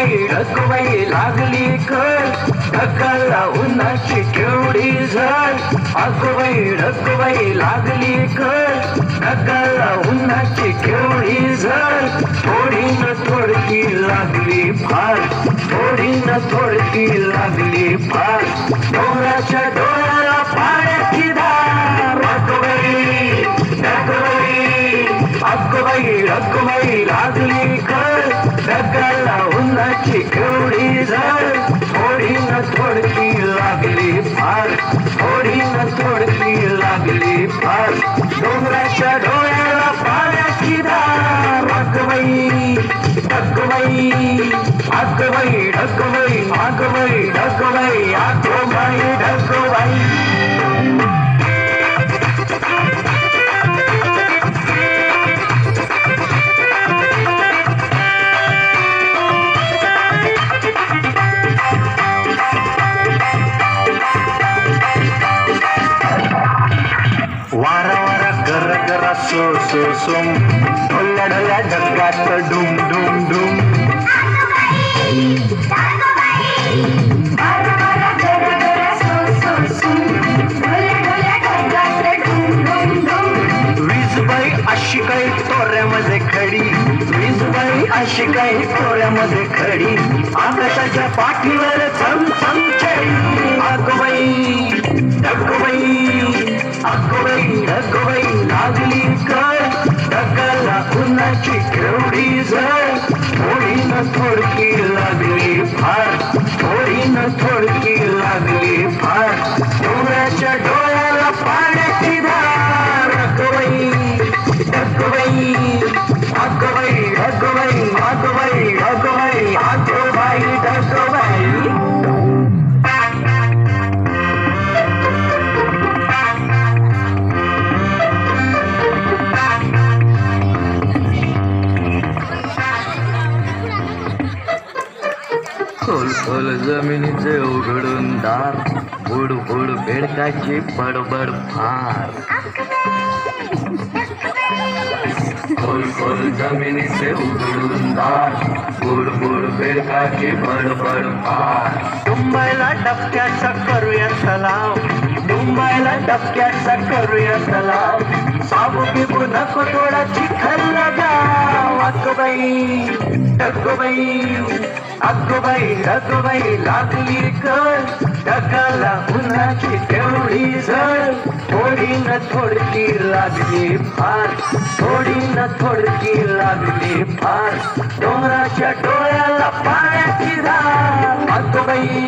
रखवाई लागली कळ ढगाला उन्हाची केवढी झळ अगवाई रखवाई लागली कळ ढगाला उन्हाची केवढी झळ थोडी न थोडकी लागली फार थोडी न थोडकी लागली फार डोंगराच्या डोळ्याला पाण्याची धार अगवाई रखवाई लागली कळ ढगाला उन्हाची केवढी झळ थोडी न थोडकी लागली फार थोडी न थोडकी लागली फार डोंगराच्या डोळ्याला पाण्याची धार अगवाई ढगवाई वारा वारा गर गर सो सो सोम ढोल्या ढोल्या ढगात डुम डुम डुम वीजबाई अशी काही तोऱ्यामध्ये खडी वीजबाई अशी काही तोऱ्यामध्ये खडी आकाशाच्या पाठीवर छम छम छडी अगवाई लागली कळ ढगाला उन्हाची केवढी झळ थोडी न थोडकी लागली फार थोडी न थोडकी लागली फार डोंगराच्या डोळ्याला पाण्याची धार ढगवाई खोल खोल जमिनीचे उघडून दार बुड बुड बेडकाची बडबड फार खोल खोल जमिनीचे उघडून दार बुड बुड बेडकाची बडबड फार मुंबईला डबक्याचा करूया तलाव मुंबईला डबक्याचा करूया तलाव साबू बिबू नको थोडा चिखल लगाव अगवाई लागली कळ ढगाला उन्हाची तेवढी झळ थोडी न थोडकी लागली फार थोडी न थोडकी लागली फार डोंगराच्या डोळ्याला पाण्याची धार अगवाई